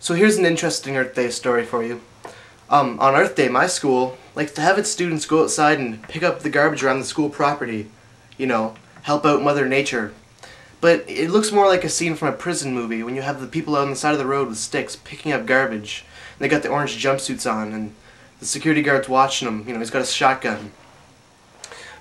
So here's an interesting Earth Day story for you. On Earth Day, my school likes to have its students go outside and pick up the garbage around the school property. You know, help out Mother Nature. But it looks more like a scene from a prison movie when you have the people out on the side of the road with sticks picking up garbage. And they got the orange jumpsuits on and the security guard's watching them. You know, he's got a shotgun.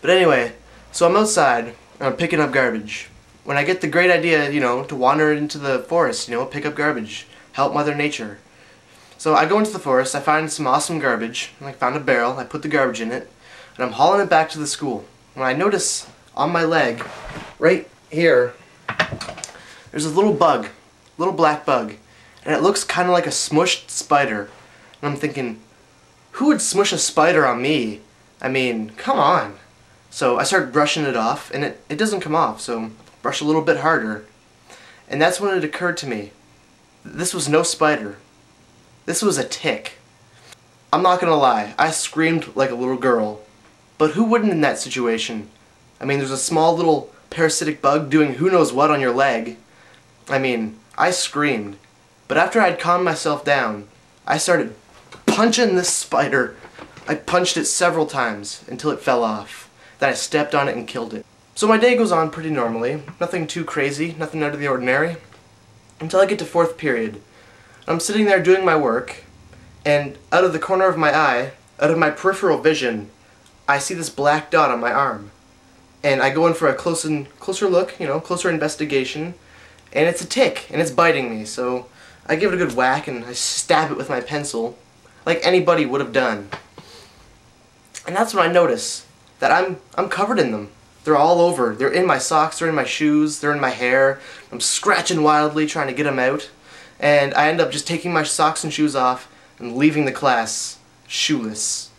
But anyway, so I'm outside and I'm picking up garbage. When I get the great idea, you know, to wander into the forest, you know, pick up garbage, help Mother Nature. So I go into the forest, I find some awesome garbage, and I found a barrel, I put the garbage in it, and I'm hauling it back to the school. When I notice on my leg, right here, there's a little bug, little black bug, and it looks kind of like a smushed spider. And I'm thinking, who would smush a spider on me? I mean, come on. So I start brushing it off, and it doesn't come off, so brush a little bit harder. And that's when it occurred to me, this was no spider. This was a tick. I'm not gonna lie, I screamed like a little girl. But who wouldn't in that situation? I mean, there's a small little parasitic bug doing who knows what on your leg. I mean, I screamed. But after I'd calmed myself down, I started punching this spider. I punched it several times until it fell off. Then I stepped on it and killed it. So my day goes on pretty normally. Nothing too crazy, nothing out of the ordinary. Until I get to fourth period. I'm sitting there doing my work, and out of the corner of my eye, out of my peripheral vision, I see this black dot on my arm. And I go in for a closer look, you know, closer investigation, and it's a tick, and it's biting me, so I give it a good whack and I stab it with my pencil, like anybody would have done. And that's when I notice that I'm covered in them. They're all over. They're in my socks, they're in my shoes, they're in my hair. I'm scratching wildly trying to get them out. And I end up just taking my socks and shoes off and leaving the class shoeless.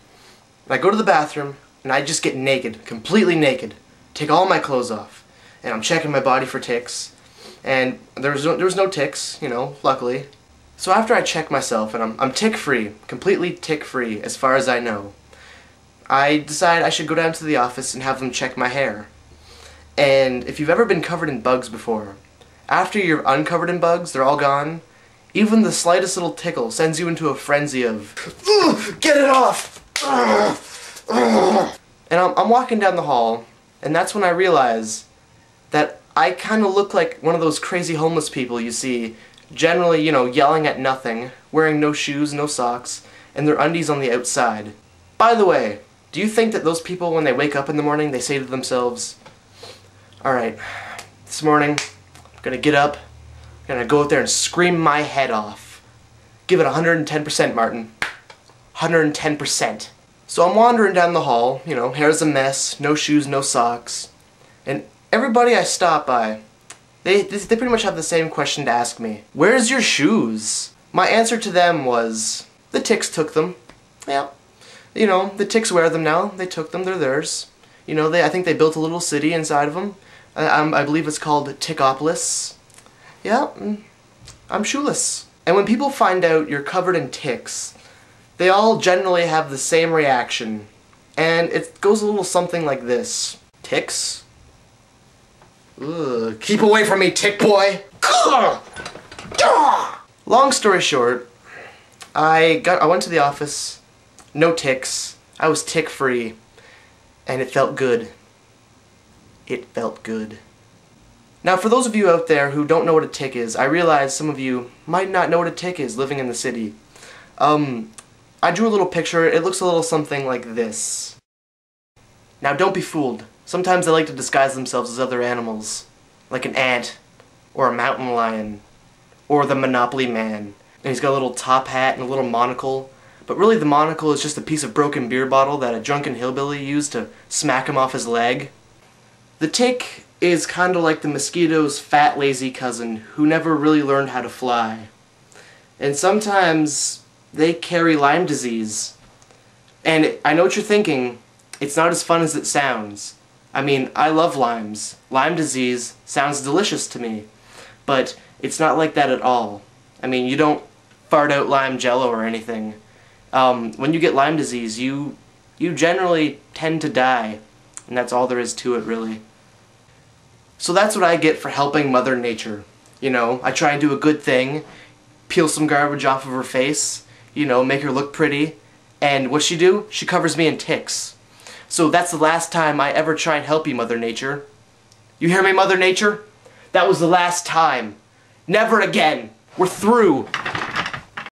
And I go to the bathroom and I just get naked, completely naked. Take all my clothes off. And I'm checking my body for ticks. And there was no ticks, you know, luckily. So after I check myself and I'm tick-free, completely tick-free as far as I know, I decide I should go down to the office and have them check my hair. And if you've ever been covered in bugs before, after you're uncovered in bugs, they're all gone, even the slightest little tickle sends you into a frenzy of, get it off! And I'm walking down the hall, and that's when I realize that I kind of look like one of those crazy homeless people you see, generally, you know, yelling at nothing, wearing no shoes, no socks, and their undies on the outside. By the way, do you think that those people, when they wake up in the morning, they say to themselves, alright, this morning, I'm gonna get up, I'm gonna go out there and scream my head off. Give it 110%, Martin. 110%. So I'm wandering down the hall, you know, hair's a mess, no shoes, no socks, and everybody I stop by, they pretty much have the same question to ask me. Where's your shoes? My answer to them was, the ticks took them. Yeah. You know, the ticks wear them now. They took them, they're theirs. You know, I think they built a little city inside of them. I believe it's called Tickopolis. Yeah, I'm shoeless. And when people find out you're covered in ticks, they all generally have the same reaction. And it goes a little something like this. Ticks? Ugh, keep away from me, tick boy! Long story short, I went to the office, no ticks, I was tick-free, and it felt good. It felt good. Now, for those of you out there who don't know what a tick is, I realize some of you might not know what a tick is living in the city. I drew a little picture. It looks a little something like this. Now, don't be fooled. Sometimes they like to disguise themselves as other animals, like an ant, or a mountain lion, or the Monopoly Man. And he's got a little top hat and a little monocle, but really the monocle is just a piece of broken beer bottle that a drunken hillbilly used to smack him off his leg. The tick is kind of like the mosquito's fat, lazy cousin who never really learned how to fly. And sometimes they carry Lyme disease. And I know what you're thinking, it's not as fun as it sounds. I mean, I love limes. Lyme disease sounds delicious to me, but it's not like that at all. I mean, you don't fart out lime jello or anything. When you get Lyme disease, you generally tend to die, and that's all there is to it, really. So that's what I get for helping Mother Nature. You know, I try and do a good thing. peel some garbage off of her face, you know, make her look pretty, and what's she do? She covers me in ticks. So that's the last time I ever try and help you, Mother Nature. You hear me, Mother Nature? That was the last time. Never again. We're through.